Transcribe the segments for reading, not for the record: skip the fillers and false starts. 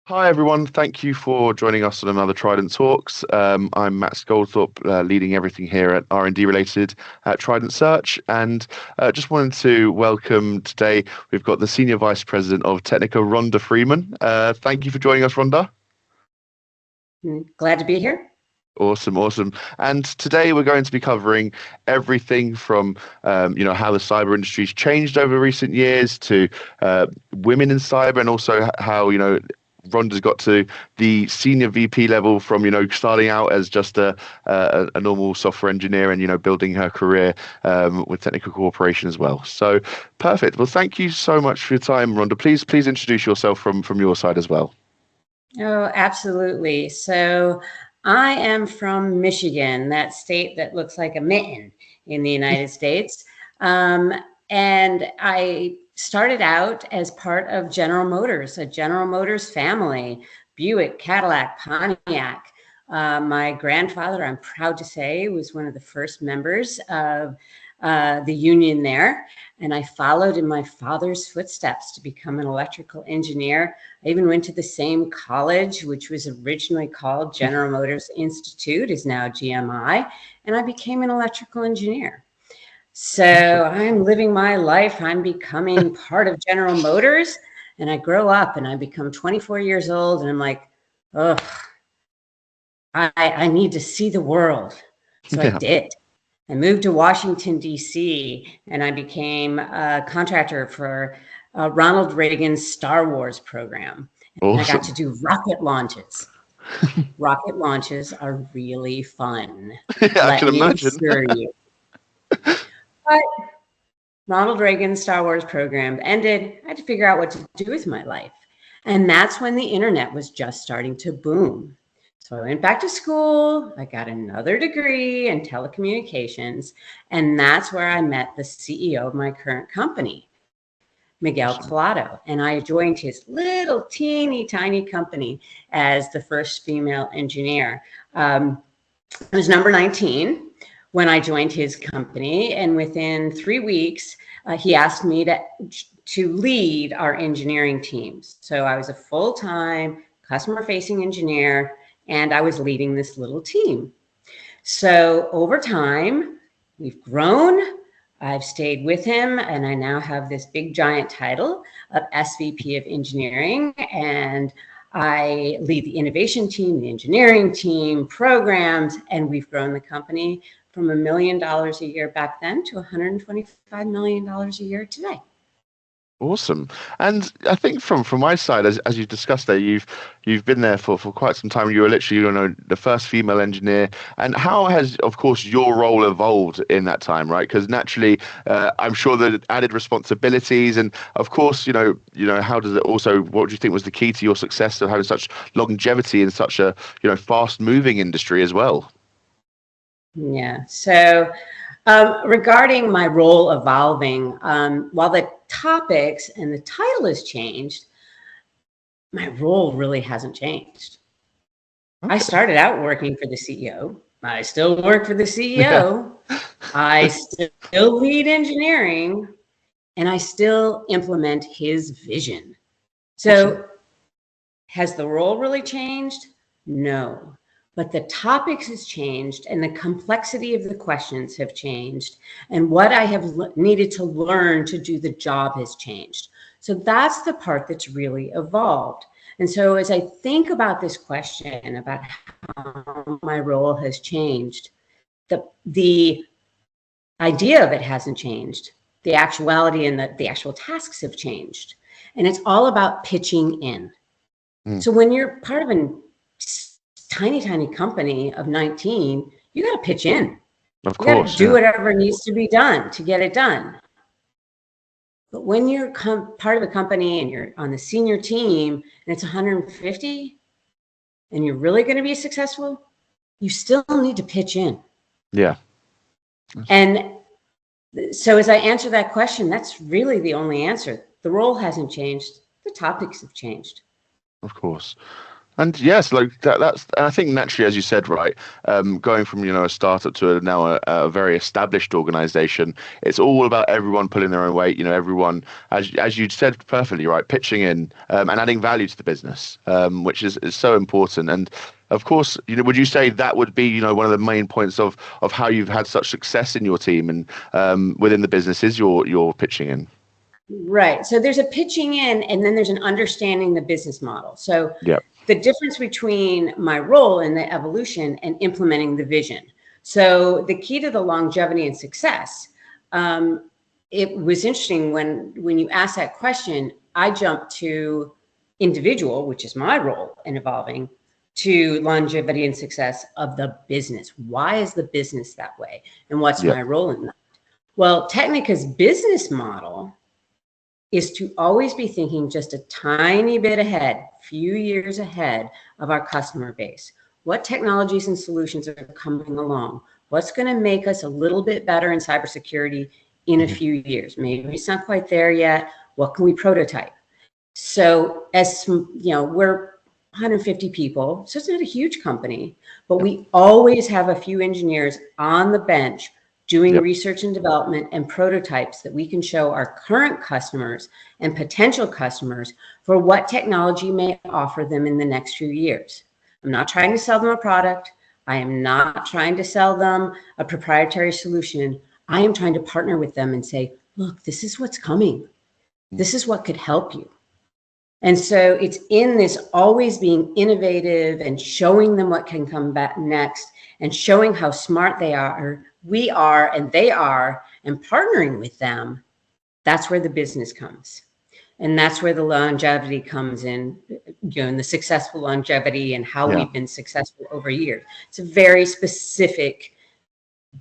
Hi everyone, thank you for joining us on another Trident Talks. I'm Max Goldthorpe, leading everything here at R&D related at Trident Search, and just wanted to welcome today. We've got the Senior Vice President of Technica, Rhonda Freeman. Thank you for joining us, Rhonda. Glad to be here. Awesome. And today we're going to be covering everything from, how the cyber industry's changed over recent years to women in cyber, and also how, Rhonda's got to the senior VP level from, starting out as just a normal software engineer and, building her career with Technica Corporation as well. So perfect. Well, thank you so much for your time, Rhonda. Please introduce yourself from your side as well. Oh, absolutely. So I am from Michigan, that state that looks like a mitten in the United States. And I started out as part of General Motors, a General Motors family, Buick, Cadillac, Pontiac. My grandfather, I'm proud to say, was one of the first members of the union there. And I followed in my father's footsteps to become an electrical engineer. I even went to the same college, which was originally called General Motors Institute, is now GMI, and I became an electrical engineer. So I'm living my life. I'm becoming part of General Motors, and I grow up and I become 24 years old, and I'm like, oh, I need to see the world. So I did. I moved to Washington, D.C., and I became a contractor for Ronald Reagan's Star Wars program. Awesome. And I got to do rocket launches. Rocket launches are really fun. I can imagine. Assure you. But Ronald Reagan's Star Wars program ended. I had to figure out what to do with my life. And that's when the internet was just starting to boom. So I went back to school. I got another degree in telecommunications. And that's where I met the CEO of my current company, Miguel Collado. And I joined his little teeny tiny company as the first female engineer. I was number 19 when I joined his company, and within 3 weeks, he asked me to lead our engineering teams. So I was a full-time customer-facing engineer, and I was leading this little team. So over time, we've grown. I've stayed with him, and I now have this big giant title of SVP of Engineering, and I lead the innovation team, the engineering team, programs, and we've grown the company from $1 million a year back then to $125 million a year today. Awesome. And I think from my side, as you've discussed there, you've been there for quite some time. You were literally, the first female engineer. And how has, of course, your role evolved in that time, right? Because naturally, I'm sure that added responsibilities, and of course, how does it also? What do you think was the key to your success of having such longevity in such a fast-moving industry as well? Yeah. So regarding my role evolving, while the topics and the title has changed, my role really hasn't changed. Okay. I started out working for the CEO. I still work for the CEO. I still lead engineering, and I still implement his vision. So has the role really changed? No. But the topics has changed, and the complexity of the questions have changed, and what I have needed to learn to do the job has changed. So that's the part that's really evolved. And so as I think about this question about how my role has changed, the idea of it hasn't changed. The actuality and the actual tasks have changed. And it's all about pitching in. So when you're part of a tiny company of 19, you got to pitch in. Of course, you got to do whatever needs to be done to get it done. But when you're part of a company and you're on the senior team and it's 150 and you're really going to be successful, you still need to pitch in. Yeah. And so as I answer that question, that's really the only answer. The role hasn't changed. The topics have changed. Of course. And yes, like that's, I think naturally, as you said, right, going from, a startup to now a very established organization, it's all about everyone pulling their own weight. Everyone, as you said perfectly, right, pitching in, and adding value to the business, which is so important. And of course, would you say that would be, one of the main points of how you've had such success in your team and within the business is your pitching in? Right. So there's a pitching in, and then there's an understanding the business model. So Yeah. the difference between my role in the evolution and implementing the vision. So the key to the longevity and success, it was interesting when you asked that question, I jumped to individual, which is my role in evolving, to longevity and success of the business. Why is the business that way? And what's Yeah. my role in that? Well, Technica's business model is to always be thinking just a tiny bit ahead, few years ahead of our customer base. What technologies and solutions are coming along? What's going to make us a little bit better in cybersecurity in a Mhm. few years? Maybe it's not quite there yet. What can we prototype? So we're 150 people, so it's not a huge company, but Yep. we always have a few engineers on the bench doing Yep. research and development and prototypes that we can show our current customers and potential customers for what technology may offer them in the next few years. I'm not trying to sell them a product. I am not trying to sell them a proprietary solution. I am trying to partner with them and say, look, this is what's coming. This is what could help you. And so it's in this always being innovative and showing them what can come back next and showing how smart they are, we are, and they are, and partnering with them. That's where the business comes. And that's where the longevity comes in, and the successful longevity and how Yeah. we've been successful over years. It's a very specific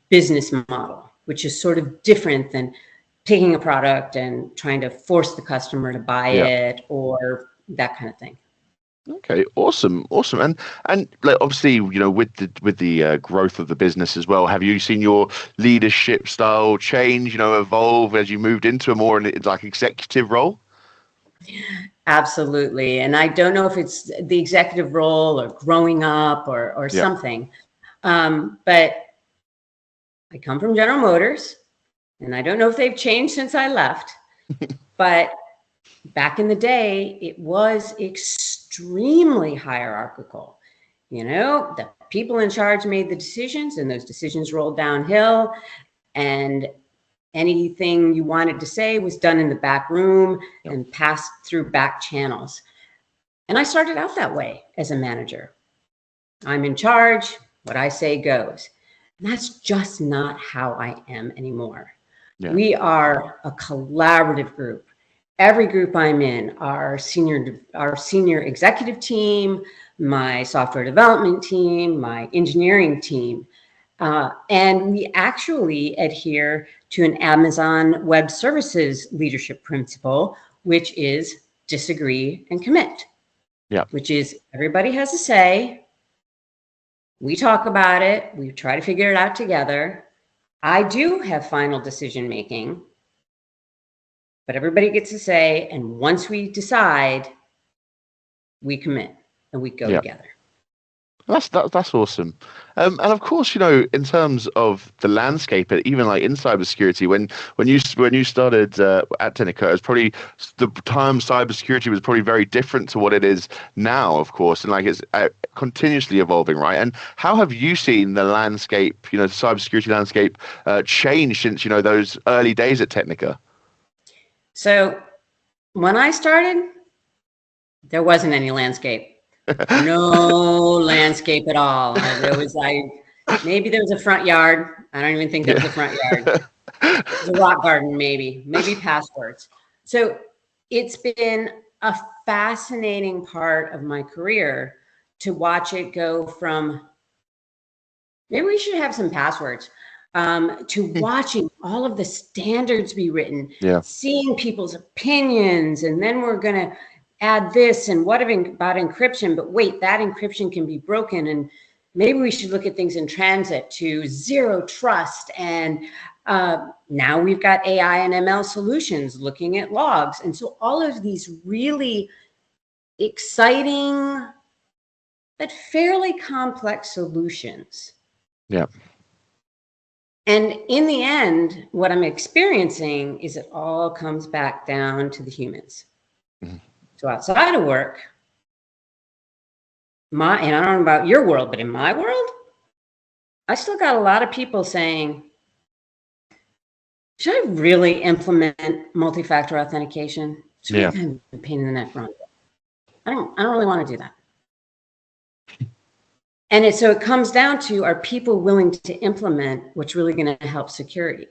business model, which is sort of different than taking a product and trying to force the customer to buy Yeah. it or that kind of thing. Okay, awesome, awesome, and like obviously, with the growth of the business as well, have you seen your leadership style change, evolve as you moved into a more like executive role? Absolutely. And I don't know if it's the executive role or growing up or Yeah. something. But I come from General Motors, and I don't know if they've changed since I left, but back in the day, it was extremely hierarchical. The people in charge made the decisions, and those decisions rolled downhill. And anything you wanted to say was done in the back room Yeah. and passed through back channels. And I started out that way as a manager. I'm in charge, what I say goes. And that's just not how I am anymore. Yeah. We are a collaborative group. Every group I'm in, our senior executive team, my software development team, my engineering team, and we actually adhere to an Amazon Web Services leadership principle, which is disagree and commit, Yeah. which is everybody has a say. We talk about it. We try to figure it out together. I do have final decision making, but everybody gets a say. And once we decide, we commit and we go Yeah. together. That's awesome, and of course, in terms of the landscape, even like in cybersecurity, when you started at Technica, it was probably the time cybersecurity was probably very different to what it is now, of course, and like it's continuously evolving, right? And how have you seen the landscape, the cybersecurity landscape, change since those early days at Technica? So when I started, there wasn't any landscape. No landscape at all. Maybe there was a front yard. I don't even think there was a front yard. It was a rock garden, maybe passwords. So it's been a fascinating part of my career to watch it go from maybe we should have some passwords to watching all of the standards be written, Yeah. seeing people's opinions, and then we're going to add this and what about encryption, but wait, that encryption can be broken, and maybe we should look at things in transit to zero trust. And now we've got AI and ML solutions looking at logs. And so all of these really exciting but fairly complex solutions. Yeah. And in the end, what I'm experiencing is it all comes back down to the humans. Mm-hmm. So outside of work, and I don't know about your world, but in my world, I still got a lot of people saying, should I really implement multi-factor authentication? It's really kind of a pain in the neck, Rhonda. I don't really want to do that. And so it comes down to, are people willing to implement what's really going to help security?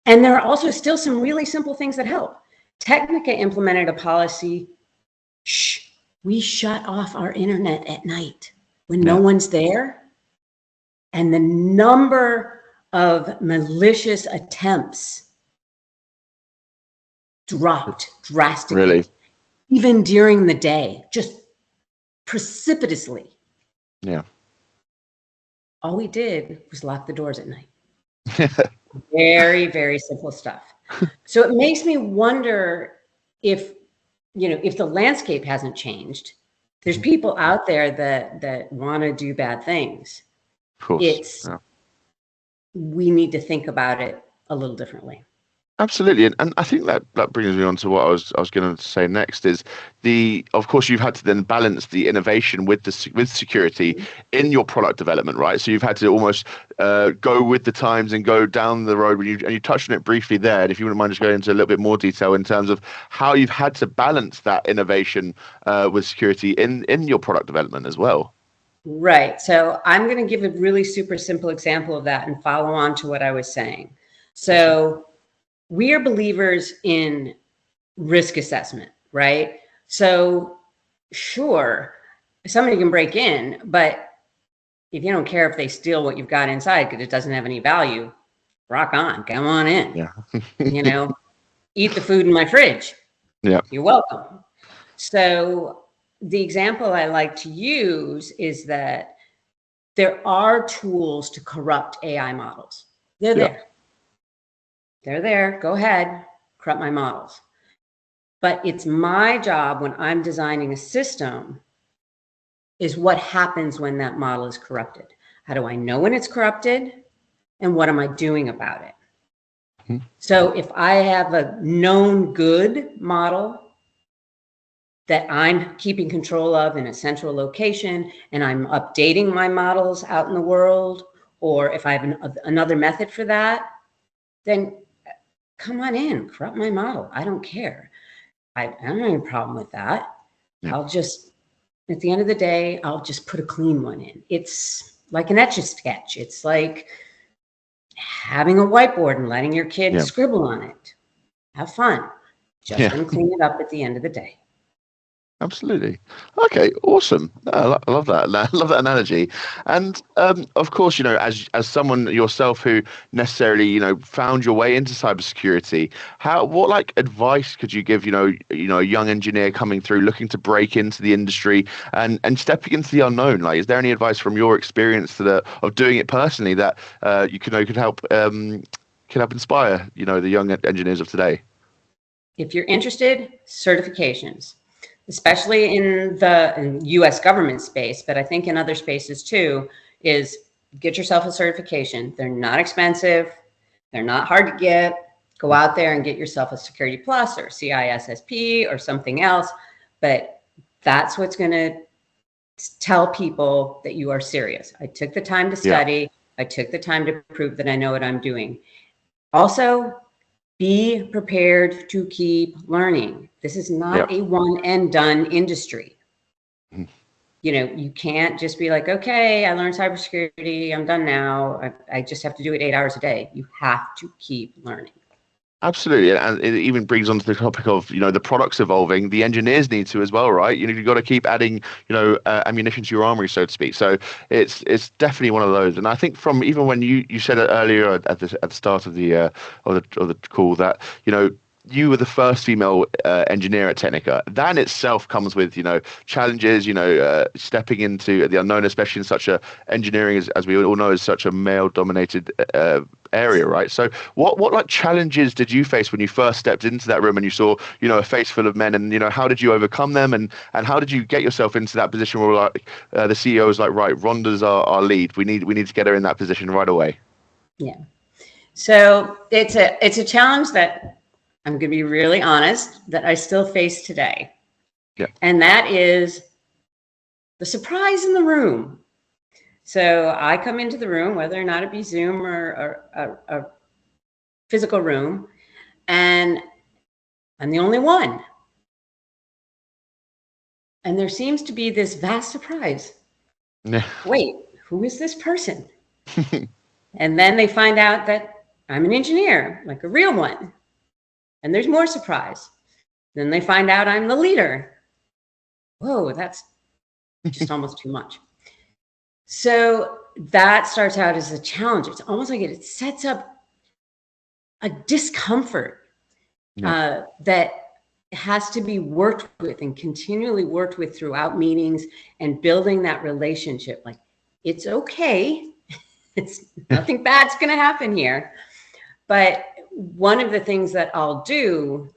And there are also still some really simple things that help. Technica implemented a policy, we shut off our internet at night when no one's there. And the number of malicious attempts dropped drastically. Really? Even during the day, just precipitously. Yeah. All we did was lock the doors at night. Very, very simple stuff. So it makes me wonder if the landscape hasn't changed. There's people out there that want to do bad things. Of course. We need to think about it a little differently. Absolutely, and I think that brings me on to what I was going to say next is of course you've had to then balance the innovation with security in your product development, right? So you've had to almost go with the times and go down the road. And you touched on it briefly there, and if you wouldn't mind just going into a little bit more detail in terms of how you've had to balance that innovation with security in your product development as well. Right. So I'm going to give a really super simple example of that and follow on to what I was saying. So we are believers in risk assessment, right? So sure, somebody can break in, but if you don't care if they steal what you've got inside because it doesn't have any value, rock on, come on in. Yeah. Eat the food in my fridge. Yeah. You're welcome. So the example I like to use is that there are tools to corrupt AI models. They're there. They're there. Go ahead, corrupt my models. But it's my job when I'm designing a system is what happens when that model is corrupted. How do I know when it's corrupted? And what am I doing about it? Mm-hmm. So if I have a known good model that I'm keeping control of in a central location, and I'm updating my models out in the world, or if I have another method for that, then come on in, corrupt my model. I don't care. I don't have any problem with that. Yeah. I'll just, at the end of the day, I'll just put a clean one in. It's like an Etch-a-Sketch. It's like having a whiteboard and letting your kid scribble on it. Have fun. Just gonna clean it up at the end of the day. Absolutely. Okay, awesome. I love that. I love that analogy. And of course, as someone yourself who necessarily, found your way into cybersecurity, what advice could you give, a young engineer coming through, looking to break into the industry and stepping into the unknown? Like, is there any advice from your experience of doing it personally that you could help inspire, the young engineers of today? If you're interested, certifications. Especially in the U.S. government space, but I think in other spaces too, is get yourself a certification. They're not expensive. They're not hard to get. Go out there and get yourself a Security Plus or CISSP or something else. But that's what's going to tell people that you are serious. I took the time to study. I took the time to prove that I know what I'm doing. Also, be prepared to keep learning. This is not a one and done industry. Mm-hmm. You can't just be like, okay, I learned cybersecurity, I'm done now. I just have to do it 8 hours a day. You have to keep learning. Absolutely. And it even brings on to the topic of, the products evolving. The engineers need to as well, right? You've got to keep adding, ammunition to your armory, so to speak. So it's definitely one of those. And I think from even when you said it earlier at the start of the call that, you were the first female engineer at Technica. That in itself comes with, challenges, stepping into the unknown, especially in such a engineering, as we all know, is such a male-dominated area, right? So what like challenges did you face when you first stepped into that room and you saw, a face full of men, and how did you overcome them, and how did you get yourself into that position where like the CEO was like, right, Rhonda's our lead. We need to get her in that position right away. Yeah. So it's a challenge that I'm going to be really honest that I still face today. Yeah. And that is the surprise in the room. So I come into the room, whether or not it be Zoom or a physical room, and I'm the only one. And there seems to be this vast surprise. Yeah. Wait, who is this person? And then they find out that I'm an engineer, like a real one. And there's more surprise. Then they find out I'm the leader. Whoa, that's just almost too much. So that starts out as a challenge. It's almost like it sets up a discomfort that has to be worked with and continually worked with throughout meetings and building that relationship. Like, it's okay. It's nothing bad's going to happen here. But one of the things that I'll do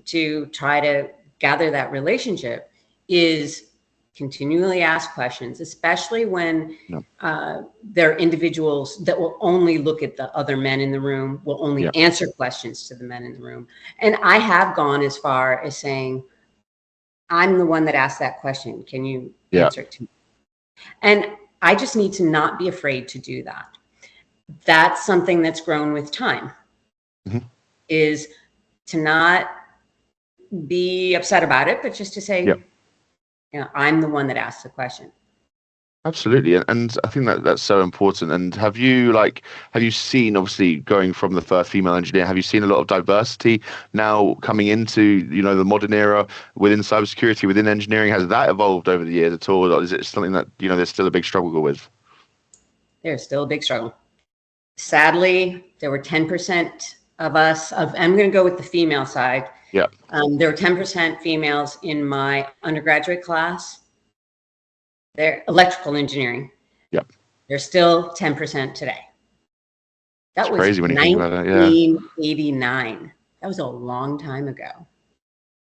to try to gather that relationship is continually ask questions, especially when there are individuals that will only look at the other men in the room, will only answer questions to the men in the room. And I have gone as far as saying, I'm the one that asked that question. Can you answer it to me? And I just need to not be afraid to do that. That's something that's grown with time, is to not be upset about it, but just to say, I'm the one that asked the question. Absolutely, and I think that's so important. And have you seen, obviously going from the first female engineer, have you seen a lot of diversity now coming into the modern era within cybersecurity, within engineering? Has that evolved over the years at all, or is it something that there's still a big struggle with? There's still a big struggle. Sadly, there were 10% of us. I'm going to go with the female side. Yeah. There were 10% females in my undergraduate class. They're electrical engineering. Yep. They're still 10% today. That was crazy when you think about that. 1989. That was a long time ago.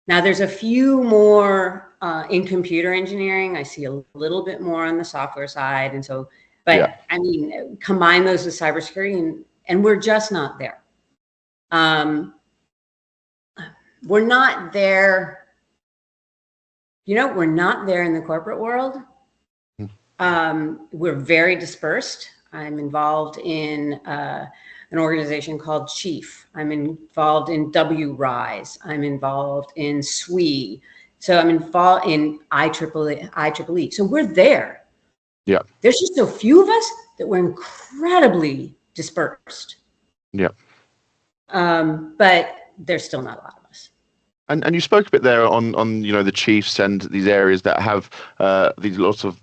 Now there's a few more in computer engineering. I see a little bit more on the software side, and so. But I mean, combine those with cybersecurity, and we're just not there. We're not there. We're not there in the corporate world. We're very dispersed. I'm involved in an organization called Chief. I'm involved in WRISE. I'm involved in SWE. So I'm involved in IEEE. So we're there. Yeah. There's just so few of us that we're incredibly dispersed. Yeah. But there's still not a lot of us. And you spoke a bit there on the chiefs and these areas that have these lots of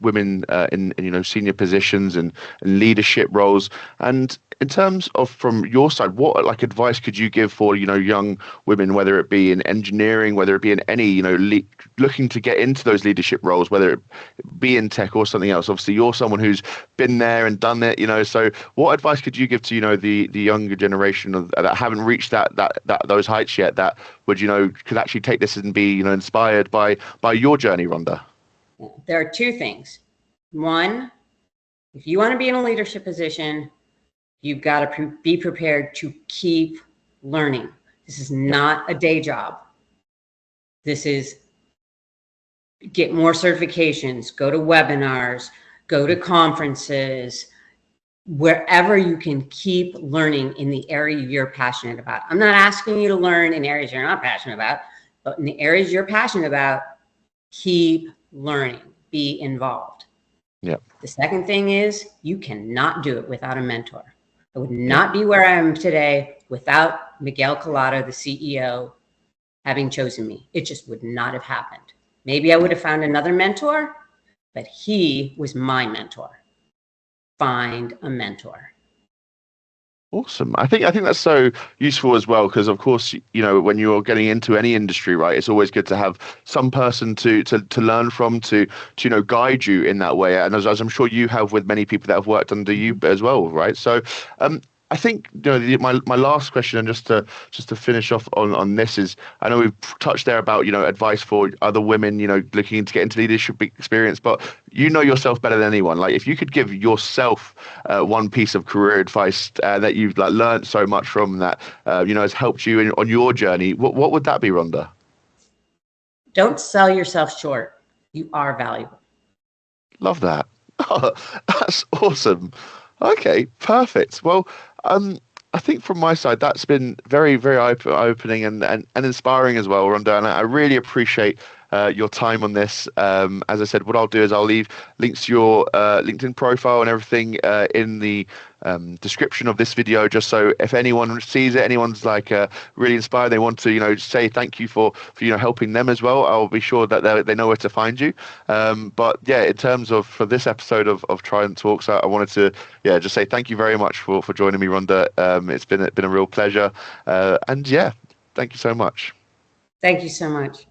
women in senior positions and leadership roles. And in terms of from your side, what advice could you give for young women, whether it be in engineering, whether it be in any looking to get into those leadership roles, whether it be in tech or something else? Obviously, you're someone who's been there and done it. So what advice could you give to the younger generation that haven't reached those heights yet, that would could actually take this and be inspired by your journey, Rhonda? There are two things. One, if you want to be in a leadership position, you've got to be prepared to keep learning. This is not a day job. This is get more certifications, go to webinars, go to conferences, wherever you can keep learning in the area you're passionate about. I'm not asking you to learn in areas you're not passionate about, but in the areas you're passionate about, keep learning, be involved. Yeah. The second thing is you cannot do it without a mentor. I would not be where I am today without Miguel Collado, the CEO, having chosen me. It just would not have happened. Maybe I would have found another mentor, but he was my mentor. Find a mentor. Awesome. I think that's so useful as well, because of course, when you're getting into any industry, right, it's always good to have some person to learn from, to guide you in that way. And as I'm sure you have with many people that have worked under you as well, right? So I think my last question, and just to finish off on this, is I know we've touched there about advice for other women looking to get into leadership experience, but you know yourself better than anyone. Like if you could give yourself one piece of career advice that you've learned so much from that has helped you on your journey, what would that be, Rhonda? Don't sell yourself short. You are valuable. Love that. Oh, that's awesome. Okay, perfect. Well, I think from my side, that's been very, very opening and inspiring as well, Rhonda. And I really appreciate your time on this. As I said, what I'll do is I'll leave links to your LinkedIn profile and everything in the description of this video, just so if anyone sees it, anyone's really inspired, they want to say thank you for helping them as well, I'll be sure that they know where to find you. But yeah, in terms of for this episode of Trident Talks, I wanted to just say thank you very much for joining me, Rhonda. It's been a real pleasure, and yeah, thank you so much. Thank you so much.